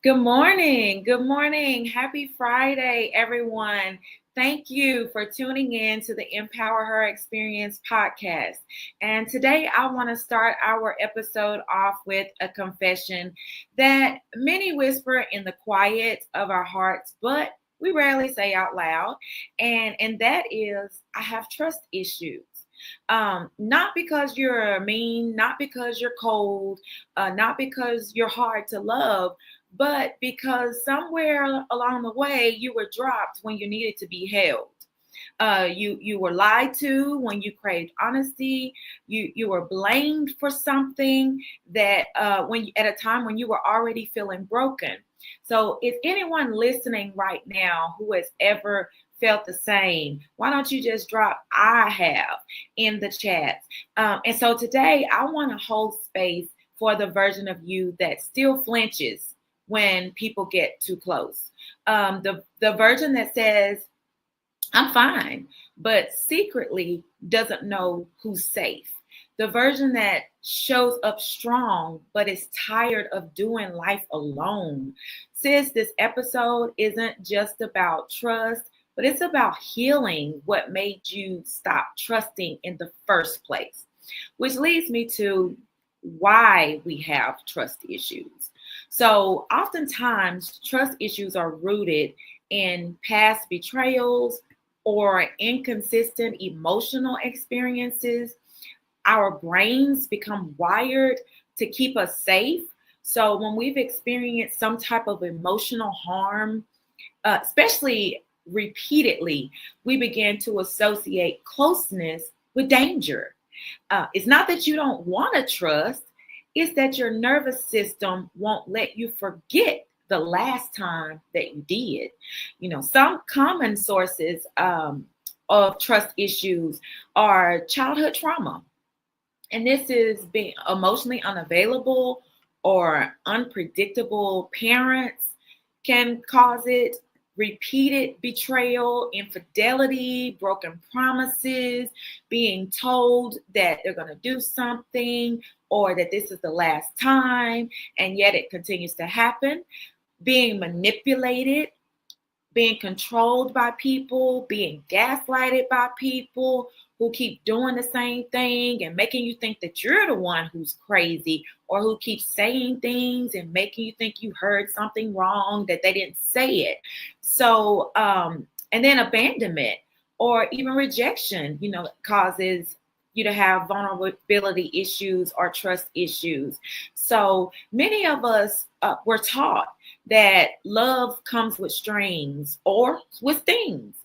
Good morning. Good morning. Happy Friday, everyone. Thank you for tuning in to the Empower Her Experience podcast. And today I want to start our episode off with a confession that many whisper in the quiet of our hearts, but we rarely say out loud. And that is, I have trust issues. Not because you're mean, not because you're cold, not because you're hard to love, but because somewhere along the way you were dropped when you needed to be held. You were lied to when you craved honesty. You were blamed for something that at a time when you were already feeling broken. So if anyone listening right now who has ever felt the same, why don't you just drop "I have" in the chat? And so today I want to hold space for the version of you that still flinches when people get too close. The version that says, "I'm fine," but secretly doesn't know who's safe. The version that shows up strong, but is tired of doing life alone. Sis, this episode isn't just about trust, but it's about healing what made you stop trusting in the first place. Which leads me to why we have trust issues. So, oftentimes, trust issues are rooted in past betrayals or inconsistent emotional experiences. Our brains become wired to keep us safe. So when we've experienced some type of emotional harm, especially repeatedly, we begin to associate closeness with danger. It's not that you don't want to trust, it's that your nervous system won't let you forget the last time that you did. Some common sources of trust issues are childhood trauma. And this is being emotionally unavailable or unpredictable parents can cause it. Repeated betrayal, infidelity, broken promises, being told that they're going to do something or that this is the last time, and yet it continues to happen. Being manipulated, being controlled by people, being gaslighted by people who keep doing the same thing and making you think that you're the one who's crazy, or who keeps saying things and making you think you heard something wrong that they didn't say it. So, and then abandonment or even rejection, causes you to have vulnerability issues or trust issues. So many of us were taught that love comes with strings or with things.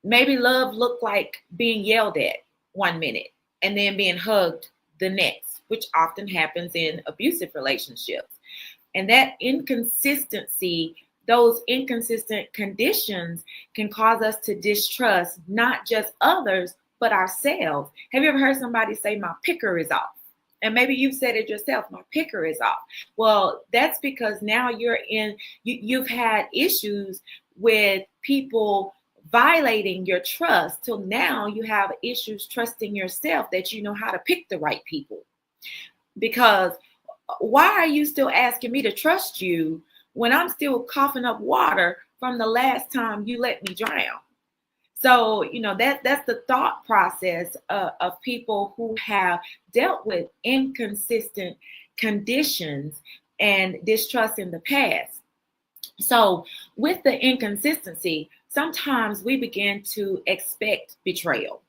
Maybe love looked like being yelled at one minute and then being hugged the next, which often happens in abusive relationships. And that inconsistency, those inconsistent conditions can cause us to distrust not just others, but ourselves. Have you ever heard somebody say, "My picker is off"? And maybe you've said it yourself, "My picker is off." Well, that's because now you've had issues with people violating your trust, till now you have issues trusting yourself that you know how to pick the right people. Because why are you still asking me to trust you when I'm still coughing up water from the last time you let me drown? So, that's the thought process of people who have dealt with inconsistent conditions and distrust in the past. So, with the inconsistency, sometimes we begin to expect betrayal.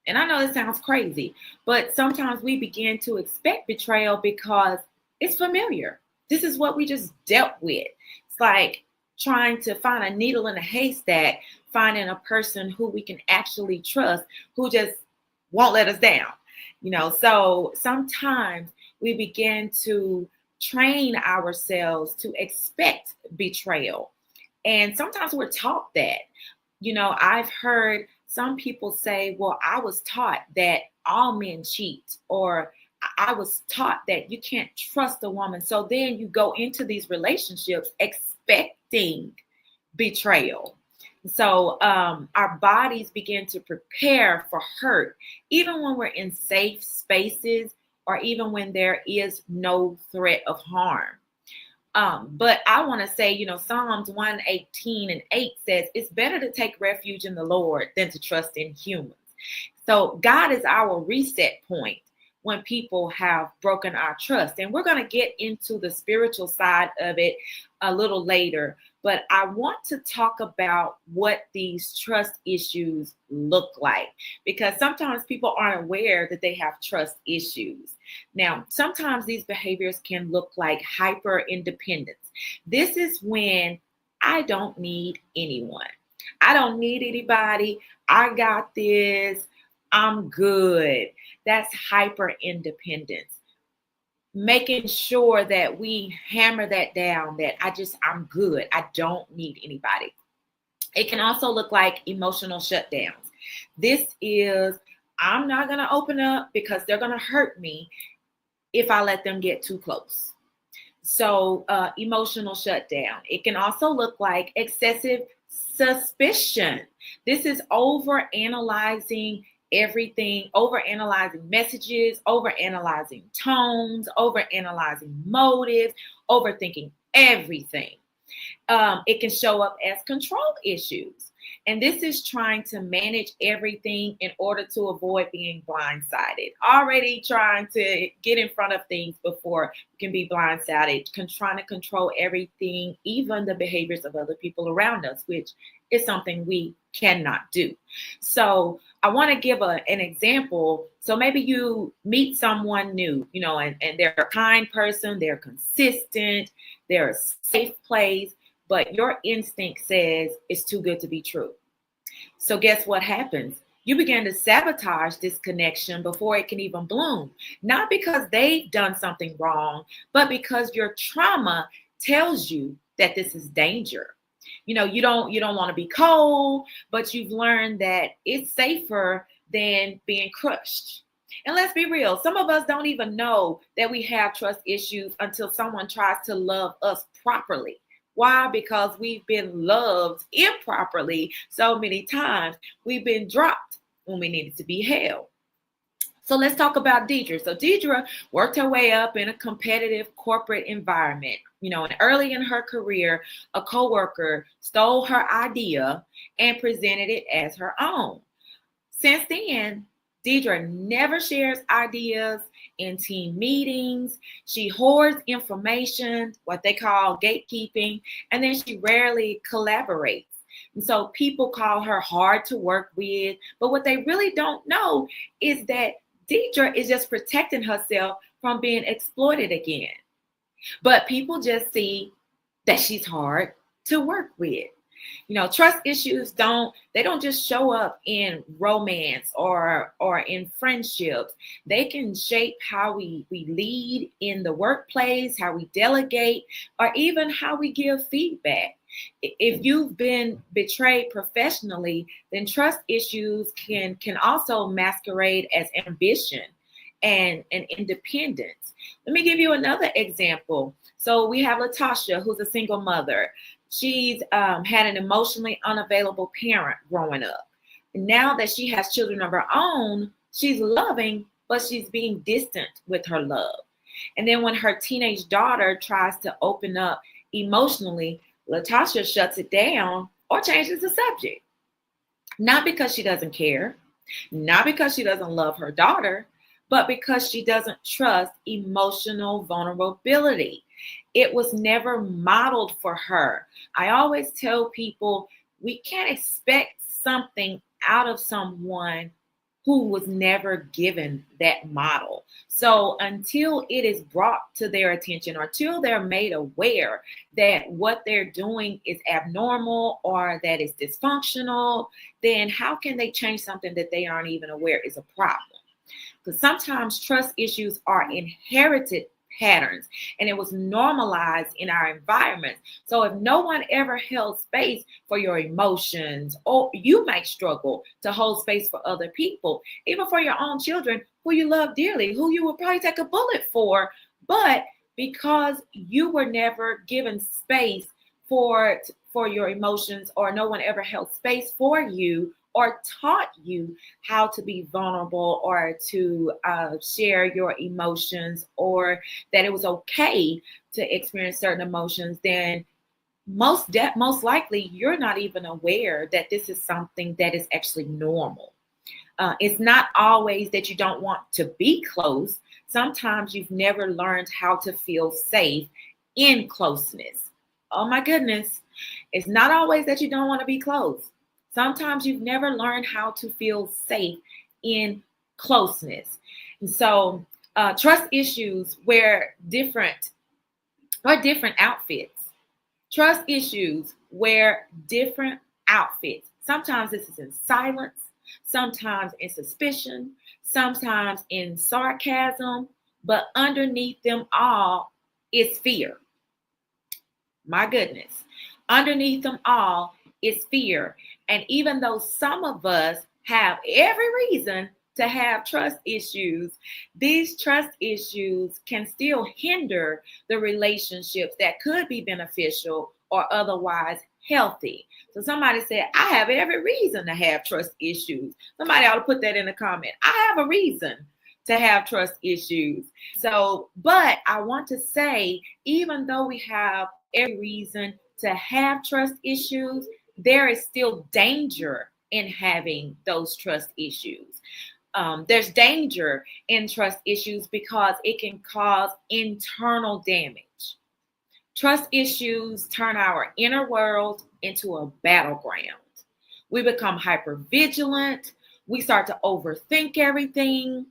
And I know this sounds crazy, but sometimes we begin to expect betrayal because it's familiar. This is what we just dealt with. It's like trying to find a needle in a haystack, finding a person who we can actually trust, who just won't let us down. So sometimes we begin to train ourselves to expect betrayal. And sometimes we're taught that. I've heard some people say, "Well, I was taught that all men cheat," or "I was taught that you can't trust a woman." So then you go into these relationships expecting betrayal. So our bodies begin to prepare for hurt, even when we're in safe spaces or even when there is no threat of harm. But I want to say, Psalms 118:8 says it's better to take refuge in the Lord than to trust in humans. So God is our reset point when people have broken our trust. And we're going to get into the spiritual side of it a little later. But I want to talk about what these trust issues look like, because sometimes people aren't aware that they have trust issues. Now, sometimes these behaviors can look like hyper independence. This is when I don't need anyone. I don't need anybody. I got this. I'm good. That's hyper independence. Making sure that we hammer that down, that I'm good. I don't need anybody. It can also look like emotional shutdowns. This is, I'm not going to open up because they're going to hurt me if I let them get too close. So emotional shutdown. It can also look like excessive suspicion. This is over analyzing everything, over analyzing messages, over analyzing tones, over analyzing motives, overthinking everything. It can show up as control issues. And this is trying to manage everything in order to avoid being blindsided. Already trying to get in front of things before you can be blindsided, trying to control everything, even the behaviors of other people around us, which is something we cannot do. So I want to give an example. So maybe you meet someone new, and they're a kind person, they're consistent, they're a safe place, but your instinct says it's too good to be true. So guess what happens? You begin to sabotage this connection before it can even bloom. Not because they've done something wrong, but because your trauma tells you that this is danger. You don't want to be cold, but you've learned that it's safer than being crushed. And let's be real, some of us don't even know that we have trust issues until someone tries to love us properly. Why? Because we've been loved improperly so many times. We've been dropped when we needed to be held. So let's talk about Deidre. So Deidre worked her way up in a competitive corporate environment. And early in her career, a coworker stole her idea and presented it as her own. Since then, Deidre never shares ideas in team meetings. She hoards information, what they call gatekeeping, and then she rarely collaborates. And so people call her hard to work with, but what they really don't know is that Deidre is just protecting herself from being exploited again. But people just see that she's hard to work with. Trust issues don't just show up in romance or in friendships. They can shape how we lead in the workplace, how we delegate, or even how we give feedback. If you've been betrayed professionally, then trust issues can also masquerade as ambition and independence. Let me give you another example. So we have Latasha, who's a single mother. She's had an emotionally unavailable parent growing up. And now that she has children of her own, she's loving, but she's being distant with her love. And then when her teenage daughter tries to open up emotionally, Latasha shuts it down or changes the subject. Not because she doesn't care, not because she doesn't love her daughter, but because she doesn't trust emotional vulnerability. It was never modeled for her. I always tell people we can't expect something out of someone who was never given that model. So until it is brought to their attention or until they're made aware that what they're doing is abnormal or that it's dysfunctional, then how can they change something that they aren't even aware is a problem? Because sometimes trust issues are inherited patterns and it was normalized in our environment. So if no one ever held space for your emotions, or you might struggle to hold space for other people, even for your own children who you love dearly, who you would probably take a bullet for, but because you were never given space for your emotions or no one ever held space for you or taught you how to be vulnerable or to share your emotions, or that it was okay to experience certain emotions, then most likely you're not even aware that this is something that is actually normal. It's not always that you don't want to be close. Sometimes you've never learned how to feel safe in closeness. Oh my goodness. It's not always that you don't want to be close. Sometimes you've never learned how to feel safe in closeness. And so trust issues wear different outfits. Trust issues wear different outfits. Sometimes this is in silence, sometimes in suspicion, sometimes in sarcasm, but underneath them all is fear. My goodness. Underneath them all is fear. And even though some of us have every reason to have trust issues, these trust issues can still hinder the relationships that could be beneficial or otherwise healthy. So somebody said, I have every reason to have trust issues. Somebody ought to put that in the comment. I have a reason to have trust issues. So, but I want to say, even though we have every reason to have trust issues, there is still danger in having those trust issues. There's danger in trust issues because it can cause internal damage. Trust issues turn our inner world into a battleground. We become hypervigilant. We start to overthink everything,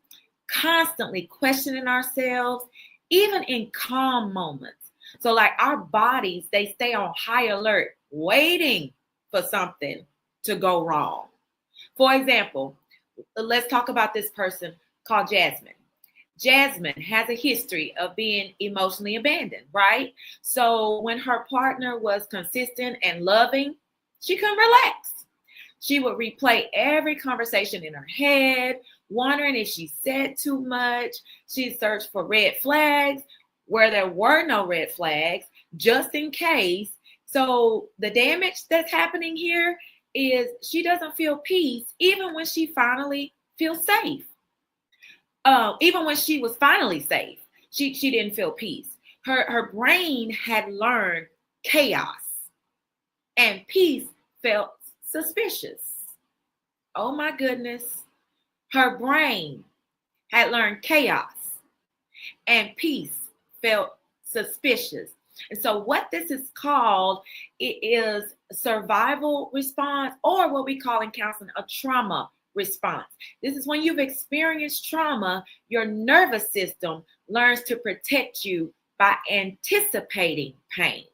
constantly questioning ourselves, even in calm moments. So like our bodies, they stay on high alert, waiting for something to go wrong. For example, let's talk about this person called Jasmine. Jasmine has a history of being emotionally abandoned, right? So when her partner was consistent and loving, she couldn't relax. She would replay every conversation in her head, wondering if she said too much. She'd search for red flags where there were no red flags, just in case. So the damage that's happening here is she doesn't feel peace even when she finally feels safe. Even when she was finally safe, she didn't feel peace. Her brain had learned chaos, and peace felt suspicious. Oh my goodness. Her brain had learned chaos, and peace felt suspicious. And so what this is called, it is a survival response, or what we call in counseling a trauma response. This is when you've experienced trauma, your nervous system learns to protect you by anticipating pain.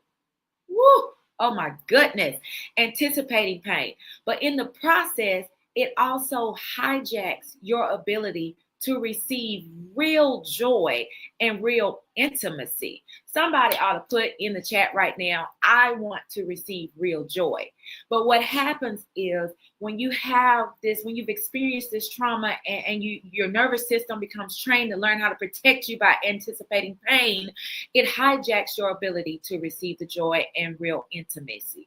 Woo! Oh my goodness, anticipating pain. But in the process, it also hijacks your ability to receive real joy and real intimacy. Somebody ought to put in the chat right now, I want to receive real joy. But what happens is when you have this, when you've experienced this trauma and your nervous system becomes trained to learn how to protect you by anticipating pain, it hijacks your ability to receive the joy and real intimacy.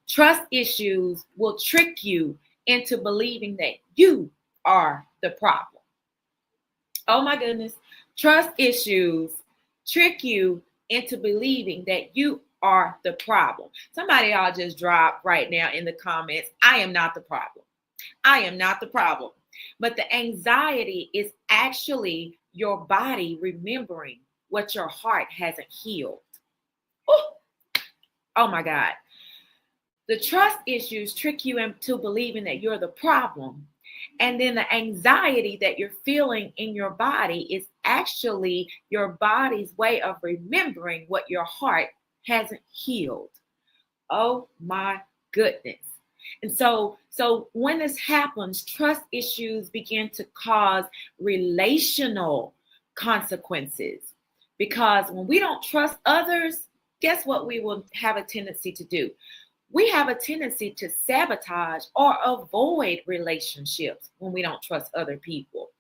Trust issues will trick you into believing that you are the problem. Oh my goodness. Trust issues trick you into believing that you are the problem. Somebody ought to just drop right now in the comments, I am not the problem. I am not the problem. But the anxiety is actually your body remembering what your heart hasn't healed. Oh my God. The trust issues trick you into believing that you're the problem. And then the anxiety that you're feeling in your body is actually your body's way of remembering what your heart hasn't healed. Oh my goodness. And so when this happens, trust issues begin to cause relational consequences. Because when we don't trust others, guess what we will have a tendency to do? We have a tendency to sabotage or avoid relationships when we don't trust other people.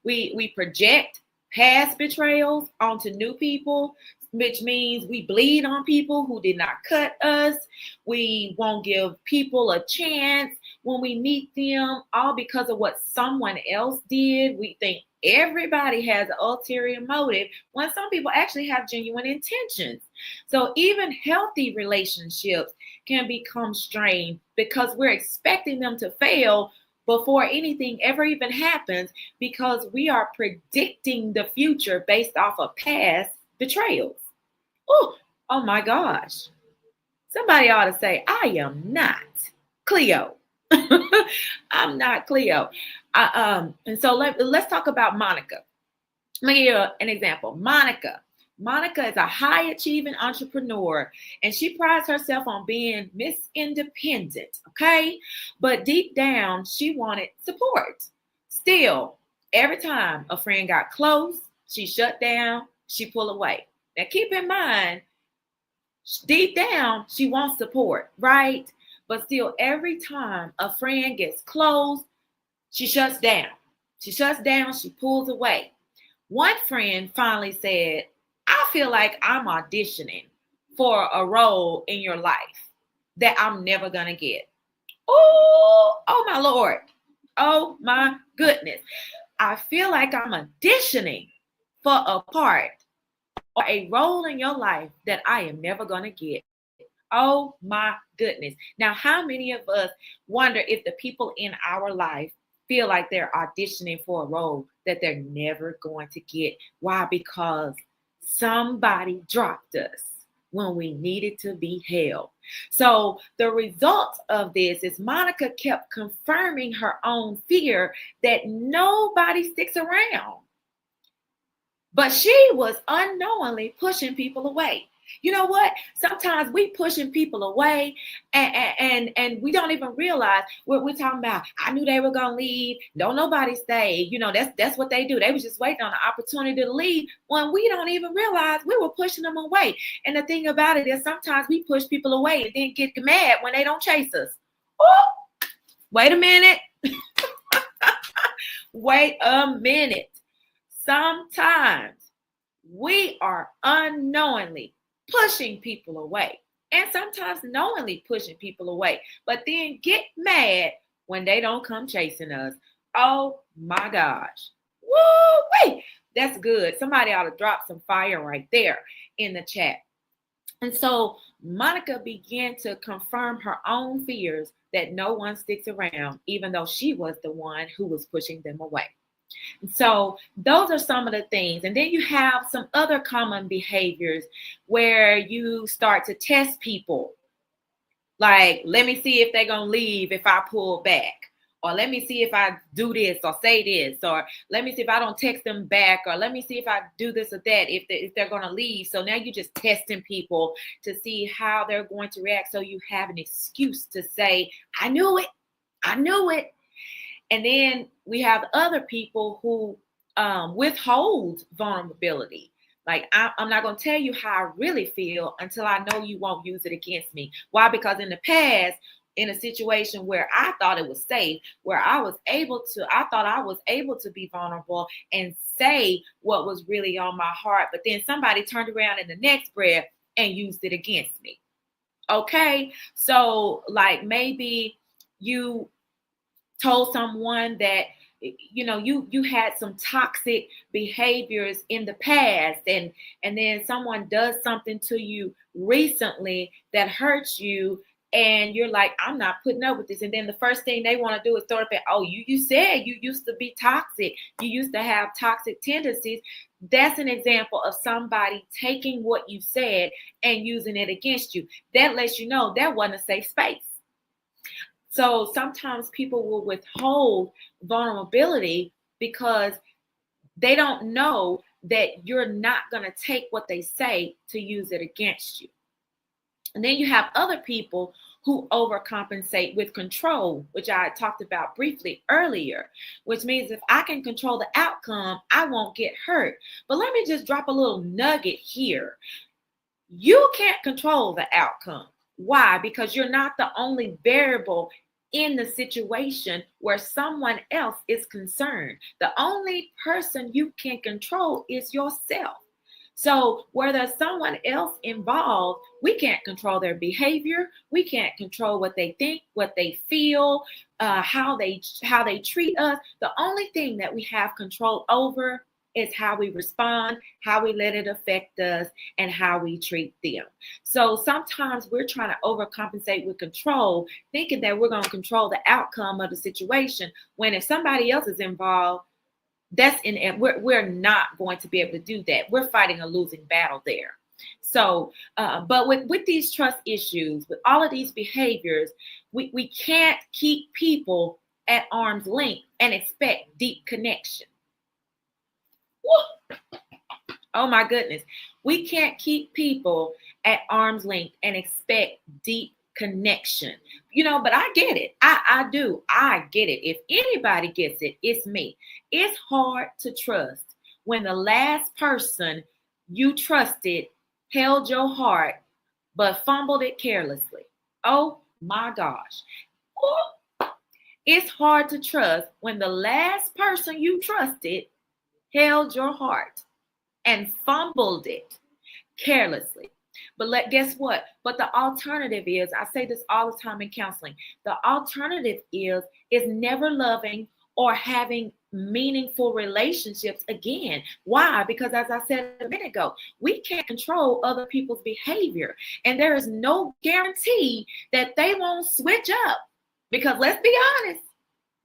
We project past betrayals onto new people, which means we bleed on people who did not cut us. We won't give people a chance. when we meet them all because of what someone else did. We think everybody has an ulterior motive when some people actually have genuine intentions. So even healthy relationships can become strained because we're expecting them to fail before anything ever even happens, because we are predicting the future based off of past betrayals. Oh my gosh. Somebody ought to say, I am not Cleo. I'm not Cleo. And so let's talk about Monica. Let me give you an example. Monica is a high achieving entrepreneur, and she prides herself on being Miss Independent, okay? But deep down, she wanted support. Still, every time a friend got close, she shut down, she pulled away. Now keep in mind, deep down, she wants support, right? But still, every time a friend gets close, she shuts down. She pulls away. One friend finally said, I feel like I'm auditioning for a role in your life that I'm never going to get. Oh my Lord. Oh my goodness. I feel like I'm auditioning for a part or a role in your life that I am never going to get. Oh my goodness. Now, how many of us wonder if the people in our life feel like they're auditioning for a role that they're never going to get? Why? Because somebody dropped us when we needed to be held. So the result of this is Monica kept confirming her own fear that nobody sticks around. But she was unknowingly pushing people away. You know what? Sometimes we pushing people away and we don't even realize what we're talking about. I knew they were going to leave. Don't nobody stay. You know, that's what they do. They was just waiting on the opportunity to leave when we don't even realize we were pushing them away. And the thing about it is sometimes we push people away and then get mad when they don't chase us. Oh, wait a minute. Wait a minute. Sometimes we are unknowingly pushing people away, and sometimes knowingly pushing people away, but then get mad when they don't come chasing us. Oh my gosh. Woo-wee. That's good. Somebody ought to drop some fire right there in the chat. And so Monica began to confirm her own fears that no one sticks around, even though she was the one who was pushing them away. So those are some of the things. And then you have some other common behaviors where you start to test people. Like, let me see if they're going to leave if I pull back. Or let me see if I do this or say this. Or let me see if I don't text them back. Or let me see if I do this or that if they're going to leave. So now you're just testing people to see how they're going to react. So you have an excuse to say, I knew it. And then we have other people who withhold vulnerability. Like, I'm not going to tell you how I really feel until I know you won't use it against me. Why? Because in the past, in a situation where I thought it was safe, where I thought I was able to be vulnerable and say what was really on my heart. But then somebody turned around in the next breath and used it against me. Okay. So like maybe you told someone that, you know, you had some toxic behaviors in the past, and then someone does something to you recently that hurts you, and you're like, I'm not putting up with this. And then the first thing they want to do is throw it back. Oh, you said you used to be toxic. You used to have toxic tendencies. That's an example of somebody taking what you said and using it against you. That lets you know that wasn't a safe space. So sometimes people will withhold vulnerability because they don't know that you're not going to take what they say to use it against you. And then you have other people who overcompensate with control, which I talked about briefly earlier, which means if I can control the outcome, I won't get hurt. But let me just drop a little nugget here. You can't control the outcome. Why? Because you're not the only variable in the situation where someone else is concerned. The only person you can control is yourself. So where there's someone else involved, we can't control their behavior. We can't control what they think, what they feel, how they treat us. The only thing that we have control over is how we respond, how we let it affect us, and how we treat them. So sometimes we're trying to overcompensate with control, thinking that we're going to control the outcome of the situation, when if somebody else is involved, we're not going to be able to do that. We're fighting a losing battle there. So, but with these trust issues, with all of these behaviors, we can't keep people at arm's length and expect deep connection. Woo! Oh my goodness. We can't keep people at arm's length and expect deep connection. But I get it. I do. I get it. If anybody gets it, it's me. It's hard to trust when the last person you trusted held your heart but fumbled it carelessly. Oh my gosh. It's hard to trust when the last person you trusted held your heart and fumbled it carelessly. But guess what? But the alternative is, I say this all the time in counseling, the alternative is never loving or having meaningful relationships again. Why? Because as I said a minute ago, we can't control other people's behavior. And there is no guarantee that they won't switch up. Because let's be honest,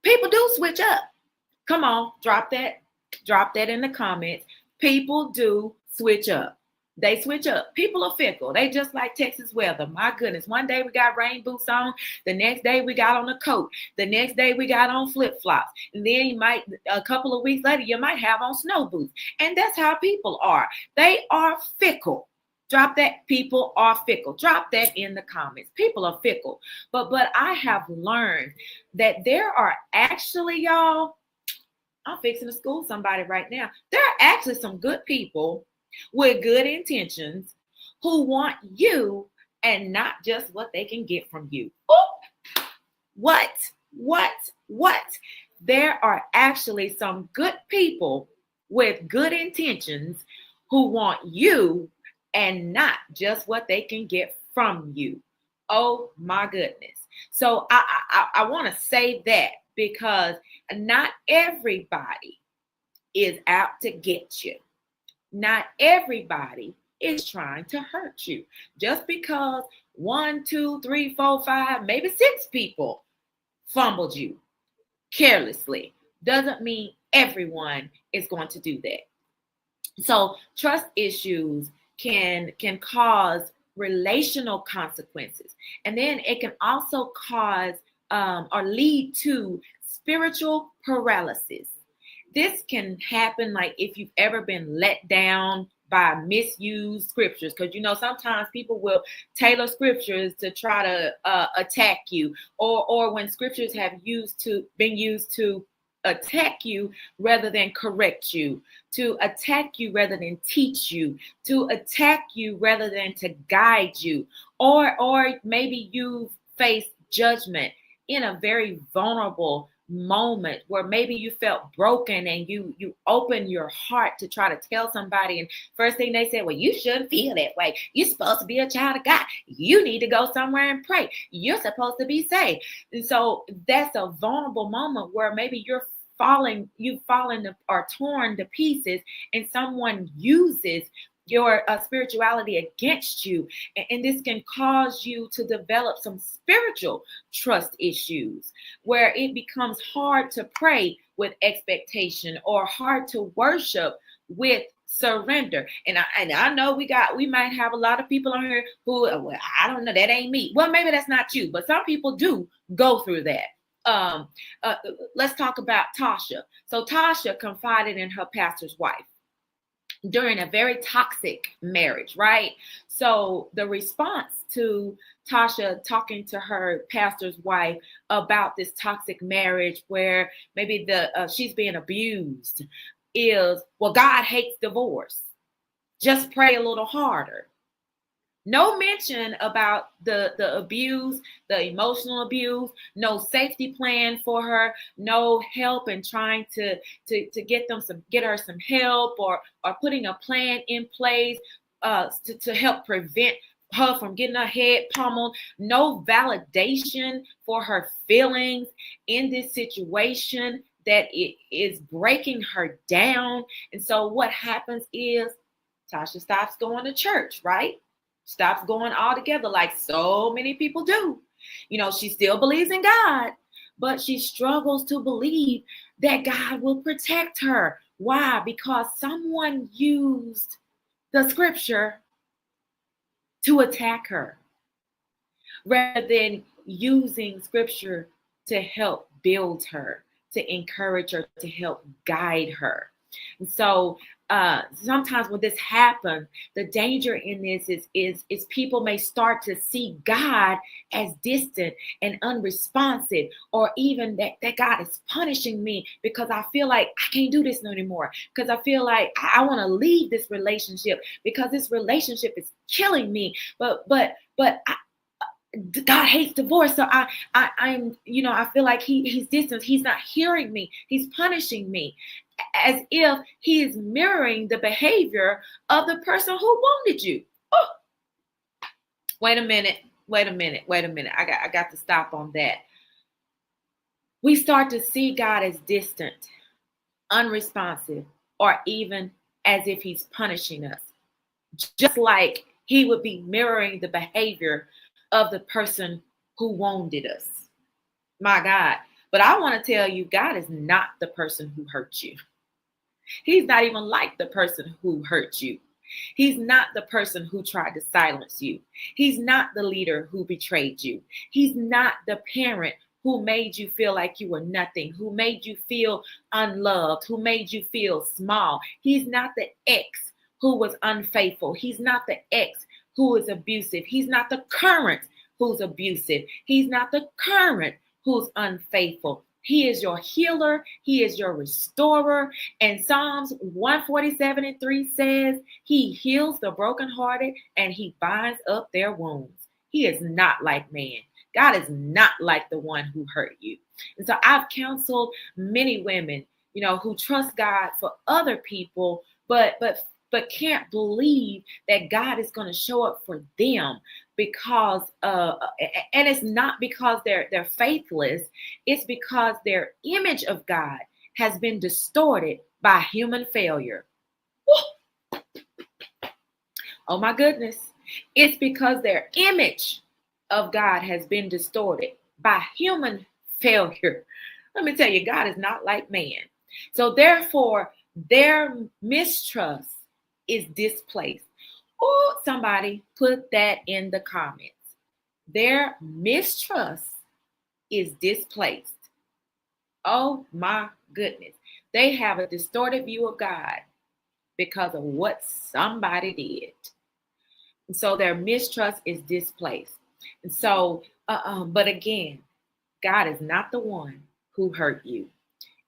people do switch up. Come on, drop that in the comments. People do switch up. They switch up. People are fickle. They just like Texas weather. My goodness. One day we got rain boots on. The next day we got on a coat. The next day we got on flip-flops. And then a couple of weeks later, you might have on snow boots. And that's how people are. They are fickle. Drop that. People are fickle. Drop that in the comments. People are fickle. But I have learned that there are actually, y'all, I'm fixing to school somebody right now. There are actually some good people with good intentions who want you and not just what they can get from you. Ooh. What? There are actually some good people with good intentions who want you and not just what they can get from you. Oh my goodness. So I want to say that because not everybody is out to get you. Not everybody is trying to hurt you. Just because 1, 2, 3, 4, 5, maybe 6 people fumbled you carelessly doesn't mean everyone is going to do that. So trust issues can cause relational consequences. And then it can also cause or lead to spiritual paralysis. This can happen like if you've ever been let down by misused scriptures, because sometimes people will tailor scriptures to try to attack you, or when scriptures have been used to attack you rather than correct you, to attack you rather than teach you, to attack you rather than to guide you, or maybe you face judgment in a very vulnerable moment where maybe you felt broken and you open your heart to try to tell somebody, and first thing they said, well, you shouldn't feel that way. You're supposed to be a child of God. You need to go somewhere and pray. You're supposed to be saved. And so that's a vulnerable moment where maybe you've fallen or torn to pieces, and someone uses your spirituality against you. And this can cause you to develop some spiritual trust issues where it becomes hard to pray with expectation or hard to worship with surrender. And I know we might have a lot of people on here who, well, I don't know, that ain't me. Well, maybe that's not you, but some people do go through that. Let's talk about Tasha. So Tasha confided in her pastor's wife during a very toxic marriage, right? So the response to Tasha talking to her pastor's wife about this toxic marriage where maybe she's being abused is, well, God hates divorce. Just pray a little harder. No mention about the abuse, the emotional abuse, no safety plan for her, no help in trying to get her some help or putting a plan in place to help prevent her from getting her head pummeled, no validation for her feelings in this situation that it is breaking her down. And so what happens is Tasha stops going to church, right? Stops going altogether like so many people do. She still believes in God, but she struggles to believe that God will protect her. Why? Because someone used the scripture to attack her rather than using scripture to help build her, to encourage her, to help guide her. And so sometimes when this happens, the danger in this is people may start to see God as distant and unresponsive, or even that God is punishing me because I feel like I can't do this no anymore, because I feel like I want to leave this relationship because this relationship is killing me. But God hates divorce, so I'm I feel like he's distant. He's not hearing me. He's punishing me, as if he is mirroring the behavior of the person who wounded you. Oh, wait a minute. I got to stop on that. We start to see God as distant, unresponsive, or even as if he's punishing us, just like he would be mirroring the behavior of the person who wounded us. My God. But I want to tell you, God is not the person who hurt you. He's not even like the person who hurt you. He's not the person who tried to silence you. He's not the leader who betrayed you. He's not the parent who made you feel like you were nothing, who made you feel unloved, who made you feel small. He's not the ex who was unfaithful. He's not the ex who is abusive. He's not the current who's abusive. He's not the current who's unfaithful. He is your healer. He is your restorer. And Psalms 147:3 says, he heals the brokenhearted and he binds up their wounds. He is not like man. God is not like the one who hurt you. And so I've counseled many women, who trust God for other people, but can't believe that God is going to show up for them because and it's not because they're faithless. It's because their image of God has been distorted by human failure. Woo! Oh my goodness. It's because their image of God has been distorted by human failure. Let me tell you, God is not like man. So therefore, their mistrust is displaced. Oh, somebody put that in the comments. Their mistrust is displaced. Oh my goodness. They have a distorted view of God because of what somebody did. And so their mistrust is displaced. And so, but again, God is not the one who hurt you.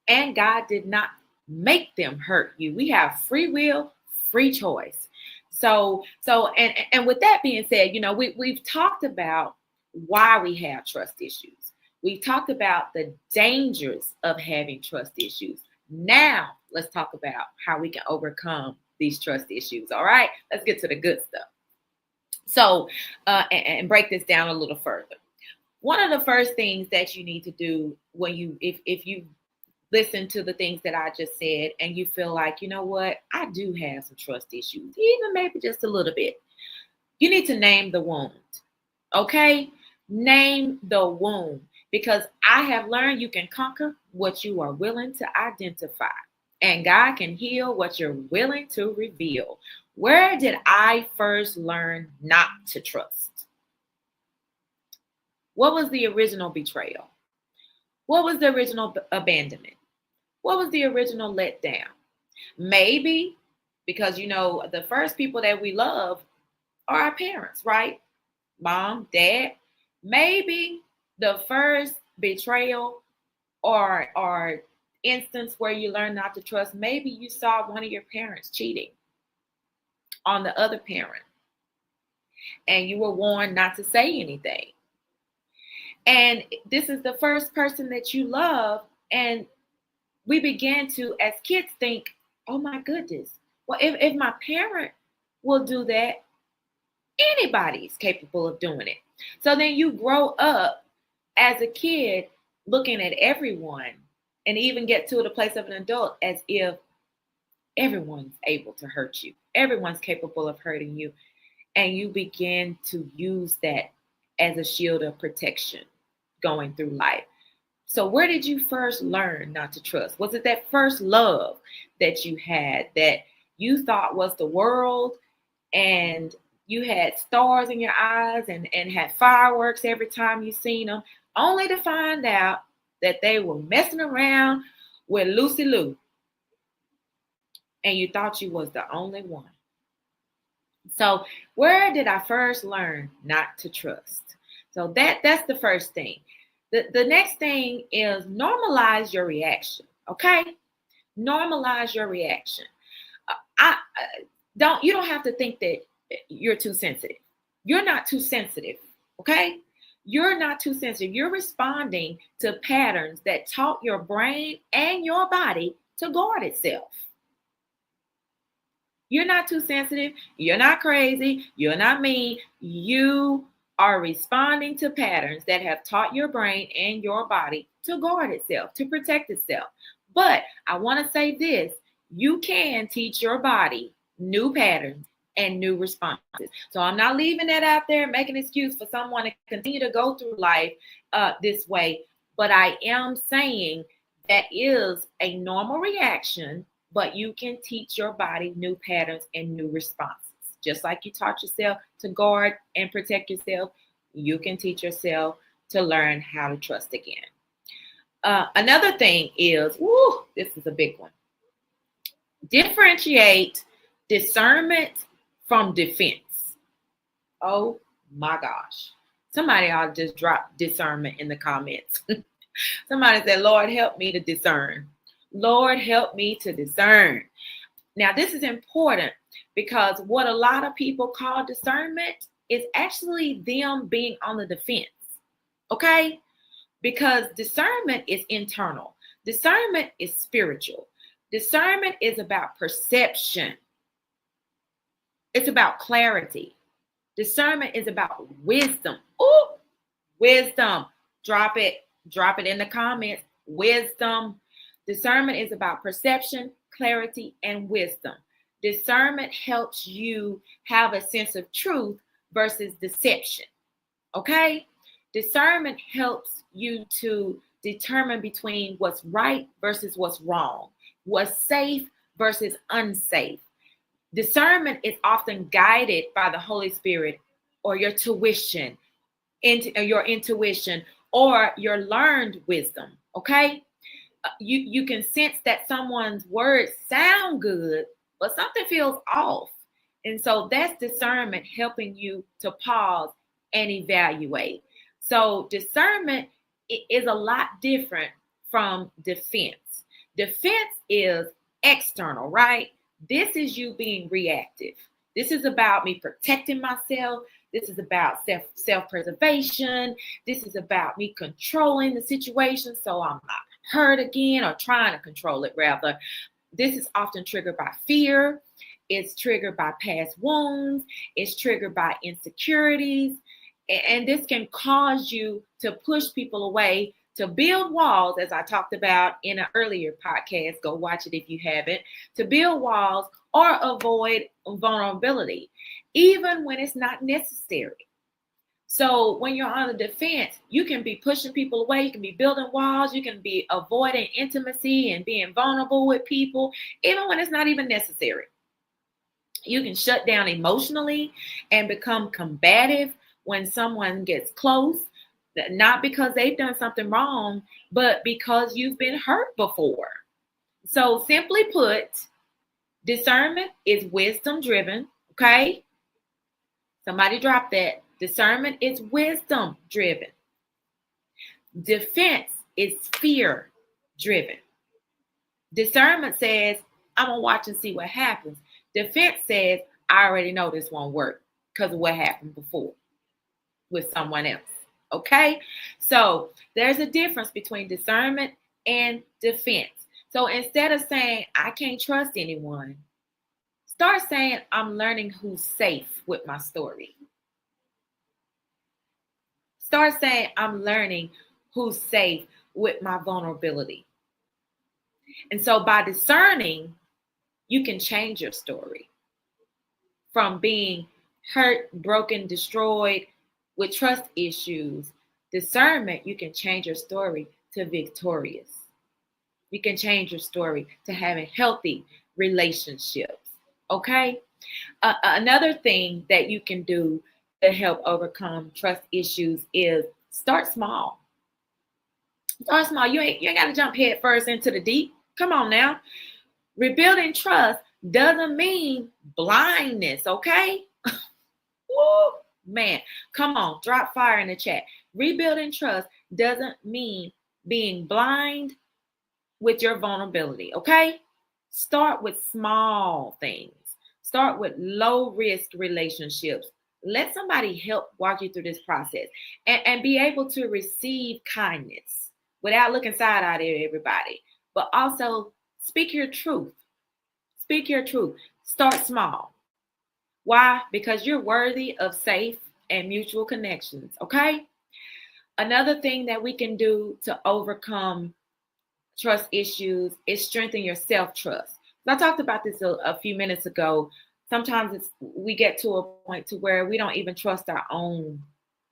And God did not make them hurt you. We have free will, free choice. So with that being said, we've talked about why we have trust issues. We've talked about the dangers of having trust issues. Now let's talk about how we can overcome these trust issues. All right, let's get to the good stuff. So, and break this down a little further. One of the first things that you need to do when if you listen to the things that I just said and you feel like, you know what, I do have some trust issues, even maybe just a little bit, you need to name the wound. Okay? Name the wound, because I have learned you can conquer what you are willing to identify, and God can heal what you're willing to reveal. Where did I first learn not to trust? What was the original betrayal? What was the original abandonment? What was the original letdown? Maybe because, the first people that we love are our parents, right? Mom, dad. Maybe the first betrayal or instance where you learn not to trust, maybe you saw one of your parents cheating on the other parent. and you were warned not to say anything. And this is the first person that you love. And we began to, as kids, think, oh my goodness, well, if my parent will do that, anybody's capable of doing it. So then you grow up as a kid looking at everyone and even get to the place of an adult as if everyone's able to hurt you. Everyone's capable of hurting you. And you begin to use that as a shield of protection going through life. So where did you first learn not to trust? Was it that first love that you had that you thought was the world, and you had stars in your eyes and had fireworks every time you seen them, only to find out that they were messing around with Lucy Lou, and you thought you was the only one? So where did I first learn not to trust? So that's the first thing. The next thing is normalize your reaction. Okay, normalize your reaction. You don't have to think that you're too sensitive. You're not too sensitive. Okay, you're not too sensitive. You're responding to patterns that taught your brain and your body to guard itself. You're not too sensitive. You're not crazy. You're not mean. You are responding to patterns that have taught your brain and your body to guard itself, to protect itself. But I want to say this: you can teach your body new patterns and new responses. So I'm not leaving that out there, making an excuse for someone to continue to go through life this way. But I am saying that is a normal reaction, but you can teach your body new patterns and new responses. Just like you taught yourself to guard and protect yourself, you can teach yourself to learn how to trust again. Another thing is, this is a big one. Differentiate discernment from defense. Oh my gosh. Somebody ought to just drop discernment in the comments. Somebody said, Lord, help me to discern. Lord, help me to discern. Now, this is important because what a lot of people call discernment is actually them being on the defense. Okay? Because discernment is internal. Discernment is spiritual. Discernment is about perception. It's about clarity. Discernment is about wisdom. Ooh, wisdom. Drop it in the comments. Wisdom. Discernment is about perception, clarity, and wisdom. Discernment helps you have a sense of truth versus deception. Okay? Discernment helps you to determine between what's right versus what's wrong, what's safe versus unsafe. Discernment is often guided by the Holy Spirit or your intuition or your learned wisdom. Okay? You can sense that someone's words sound good, but something feels off. And so that's discernment helping you to pause and evaluate. So discernment is a lot different from defense. Defense is external, right? This is you being reactive. This is about me protecting myself. This is about self-preservation. This is about me controlling the situation so I'm not hurt again, or trying to control it rather. This is often triggered by fear. It's triggered by past wounds. It's triggered by insecurities. And this can cause you to push people away, to build walls, as I talked about in an earlier podcast. Go watch it if you haven't. To build walls or avoid vulnerability, even when it's not necessary. So when you're on the defense, you can be pushing people away. You can be building walls. You can be avoiding intimacy and being vulnerable with people, even when it's not even necessary. You can shut down emotionally and become combative when someone gets close, not because they've done something wrong, but because you've been hurt before. So simply put, discernment is wisdom driven. Okay? Somebody drop that. Discernment is wisdom driven. Defense is fear driven. Discernment says, I'm going to watch and see what happens. Defense says, I already know this won't work. because of what happened before with someone else. Okay? So there's a difference between discernment and defense. So instead of saying, I can't trust anyone, start saying, I'm learning who's safe with my story. Start saying, I'm learning who's safe with my vulnerability. And so by discerning, you can change your story from being hurt, broken, destroyed with trust issues. Discernment, you can change your story to victorious. You can change your story to having healthy relationships. Okay? Another thing that you can do to help overcome trust issues is start small. Start small. You ain't got to jump head first into the deep. Come on now. Rebuilding trust doesn't mean blindness, okay? Woo, man, come on, drop fire in the chat. Rebuilding trust doesn't mean being blind with your vulnerability, okay? Start with small things. Start with low-risk relationships. Let somebody help walk you through this process and be able to receive kindness without looking side-eye at everybody. But also speak your truth. Speak your truth. Start small. Why? Because you're worthy of safe and mutual connections, okay? Another thing that we can do to overcome trust issues is strengthen your self-trust. I talked about this a few minutes ago. Sometimes we get to a point to where we don't even trust our own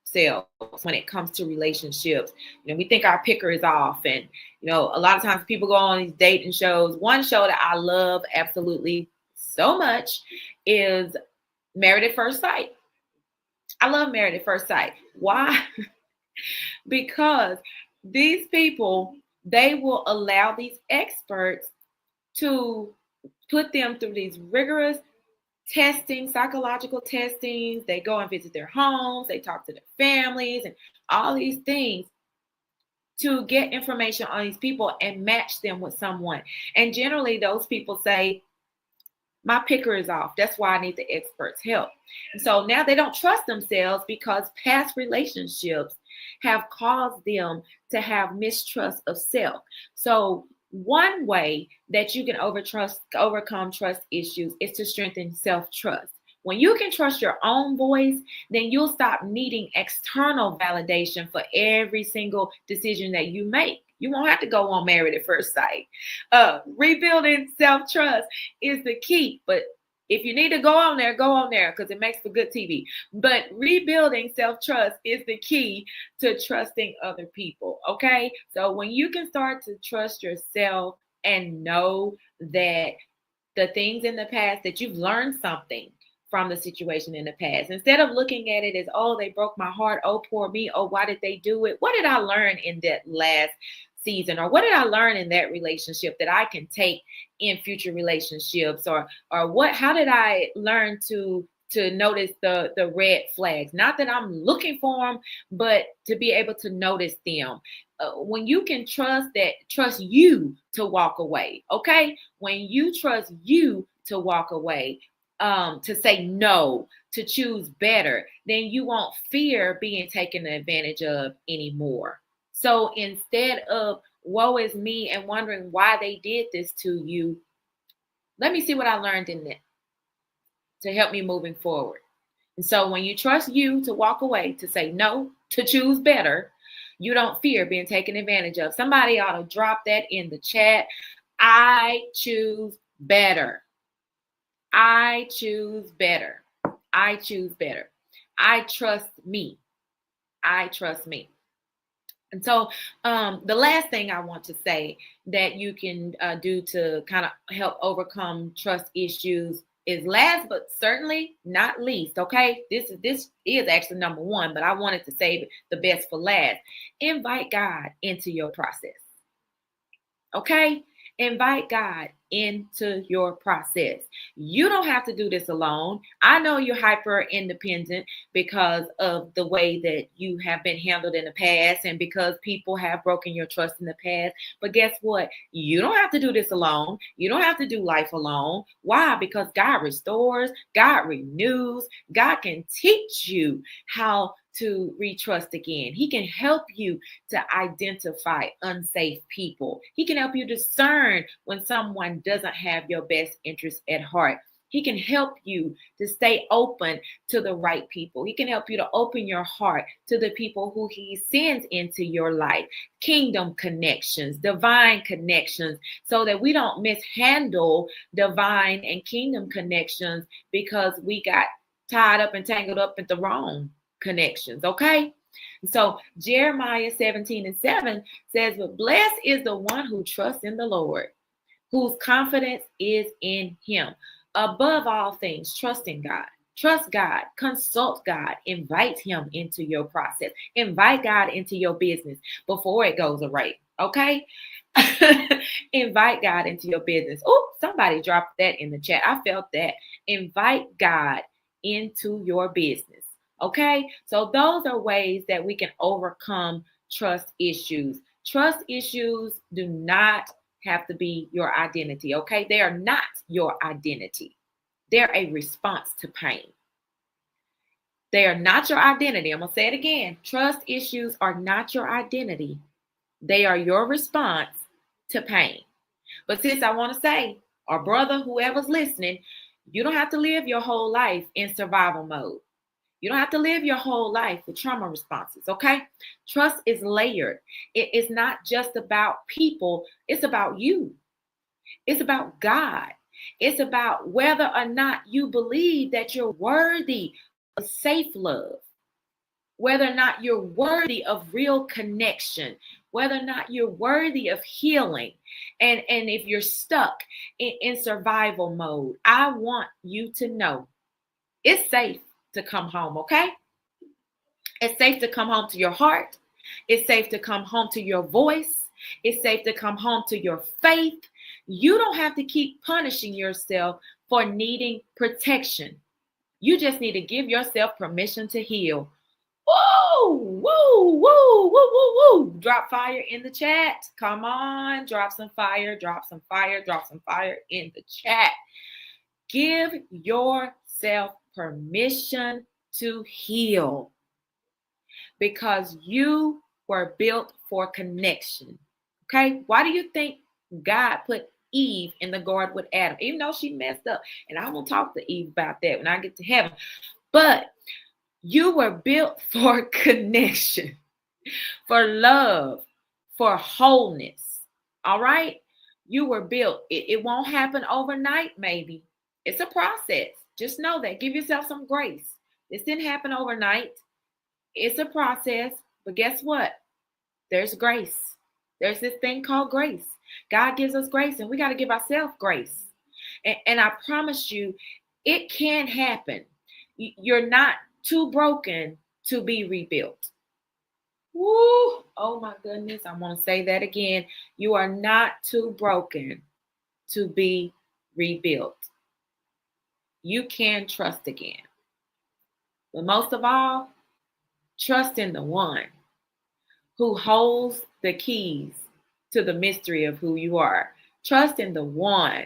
selves when it comes to relationships. We think our picker is off, and a lot of times people go on these dating shows. One show that I love absolutely so much is Married at First Sight. I love Married at First Sight. Why? Because these people, they will allow these experts to put them through these rigorous testing, psychological testings. They go and visit their homes. They talk to their families and all these things to get information on these people and match them with someone. And generally those people say, my picker is off. That's why I need the expert's help. And so now they don't trust themselves because past relationships have caused them to have mistrust of self. So one way that you can overcome trust issues is to strengthen self-trust. When you can trust your own voice, then you'll stop needing external validation for every single decision that you make. You won't have to go on Married at First Sight. Rebuilding self-trust is the key. But if you need to go on there because it makes for good TV. But rebuilding self-trust is the key to trusting other people, okay? So when you can start to trust yourself and know that the things in the past, that you've learned something from the situation in the past, instead of looking at it as, oh, they broke my heart, oh, poor me, oh, why did they do it? What did I learn in that last season? Or what did I learn in that relationship that I can take in future relationships? Or how did I learn to notice the red flags? Not that I'm looking for them, but to be able to notice them. When you can trust you to walk away, okay? When you trust you to walk away, to say no, to choose better, then you won't fear being taken advantage of anymore. So instead of woe is me and wondering why they did this to you, let me see what I learned in that to help me moving forward. And so when you trust you to walk away, to say no, to choose better, you don't fear being taken advantage of. Somebody ought to drop that in the chat. I choose better. I choose better. I choose better. I trust me. I trust me. And so the last thing I want to say that you can do to kind of help overcome trust issues is, last but certainly not least, okay? This is actually number one, but I wanted to save the best for last. Invite God into your process. Okay? Invite God into your process. You don't have to do this alone. I know you're hyper independent because of the way that you have been handled in the past and because people have broken your trust in the past. But guess what? You don't have to do this alone. You don't have to do life alone. Why? Because God restores, God renews, God can teach you how to retrust again. He can help you to identify unsafe people. He can help you discern when someone doesn't have your best interest at heart. He can help you to stay open to the right people. He can help you to open your heart to the people who he sends into your life. Kingdom connections, divine connections, so that we don't mishandle divine and kingdom connections because we got tied up and tangled up at the wrong connections. Okay. So Jeremiah 17:7 says, but blessed is the one who trusts in the Lord, whose confidence is in him. Above all things, trust in God. Trust God. Consult God. Invite him into your process. Invite God into your business before it goes away. Okay? Invite God into your business. Oh, somebody dropped that in the chat. I felt that. Invite God into your business. Okay? So those are ways that we can overcome trust issues. Trust issues do not have to be your identity. Okay? They are not your identity. They're a response to pain. They are not your identity. I'm going to say it again. Trust issues are not your identity. They are your response to pain. But sis, I want to say, or brother, whoever's listening, you don't have to live your whole life in survival mode. You don't have to live your whole life with trauma responses, okay? Trust is layered. It is not just about people. It's about you. It's about God. It's about whether or not you believe that you're worthy of safe love, whether or not you're worthy of real connection, whether or not you're worthy of healing. And if you're stuck in survival mode, I want you to know it's safe to come home, okay? It's safe to come home to your heart. It's safe to come home to your voice. It's safe to come home to your faith. You don't have to keep punishing yourself for needing protection. You just need to give yourself permission to heal. Woo, woo, woo, woo, woo, woo. Drop fire in the chat. Come on, drop some fire, drop some fire, drop some fire in the chat. Give yourself permission to heal because you were built for connection. Okay? Why do you think God put Eve in the garden with Adam, even though she messed up? And I will talk to Eve about that when I get to heaven. But you were built for connection, for love, for wholeness. All right? You were built. It won't happen overnight, maybe. It's a process. Just know that. Give yourself some grace. This didn't happen overnight. It's a process. But guess what? There's grace. There's this thing called grace. God gives us grace, and we got to give ourselves grace. And I promise you, it can happen. You're not too broken to be rebuilt. Woo! Oh my goodness. I want to say that again. You are not too broken to be rebuilt. You can trust again. But most of all, trust in the one who holds the keys to the mystery of who you are. Trust in the one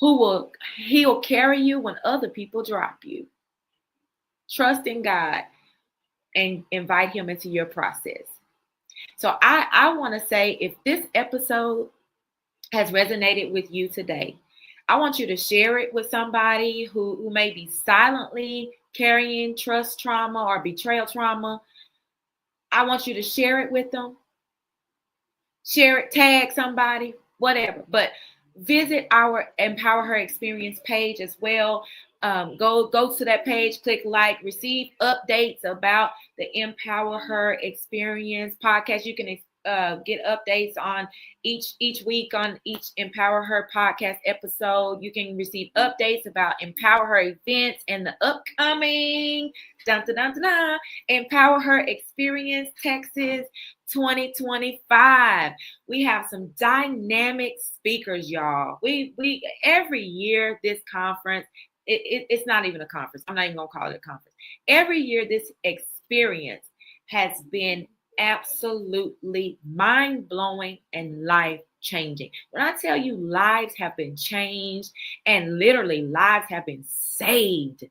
he'll carry you when other people drop you. Trust in God and invite him into your process. So I want to say, if this episode has resonated with you today, I want you to share it with somebody who may be silently carrying trust trauma or betrayal trauma. I want you to share it with them. Share it, tag somebody, whatever. But visit our Empower Her Experience page as well. Go to that page, click like, receive updates about the Empower Her Experience podcast. You can get updates on each week on each Empower Her podcast episode. You can receive updates about Empower Her events and the upcoming Empower Her Experience Texas 2025. We have some dynamic speakers, y'all. We every year this conference, it's not even a conference. I'm not even gonna call it a conference. Every year this experience has been absolutely mind-blowing and life-changing. When I tell you lives have been changed and literally lives have been saved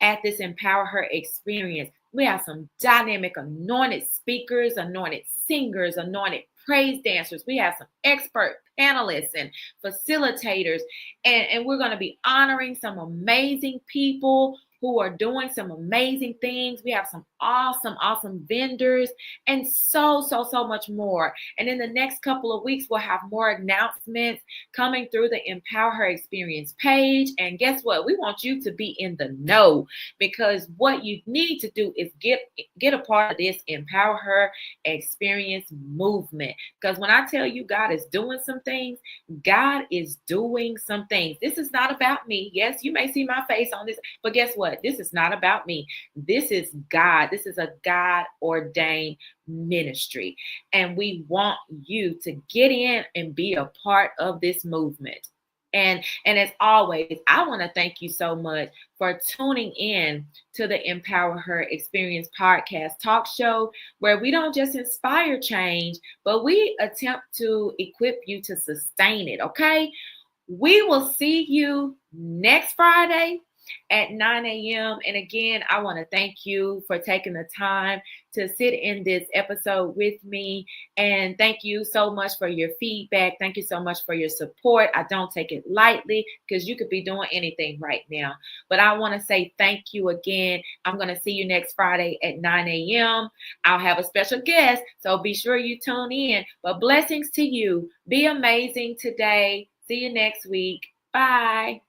at this Empower Her experience, we have some dynamic anointed speakers, anointed singers, anointed praise dancers. We have some expert panelists and facilitators, and we're going to be honoring some amazing people who are doing some amazing things. We have some awesome vendors and so much more. And in the next couple of weeks, we'll have more announcements coming through the Empower Her Experience page. And guess what? We want you to be in the know, because what you need to do is get a part of this Empower Her Experience movement. Because when I tell you God is doing some things, God is doing some things. This is not about me. Yes, you may see my face on this, but guess what? This is not about me. This is God. This is a God-ordained ministry. And we want you to get in and be a part of this movement. And as always, I want to thank you so much for tuning in to the Empower Her Experience podcast talk show, where we don't just inspire change, but we attempt to equip you to sustain it, okay? We will see you next Friday at 9 a.m. And again, I want to thank you for taking the time to sit in this episode with me. And thank you so much for your feedback. Thank you so much for your support. I don't take it lightly, because you could be doing anything right now. But I want to say thank you again. I'm going to see you next Friday at 9 a.m. I'll have a special guest, so be sure you tune in. But blessings to you. Be amazing today. See you next week. Bye.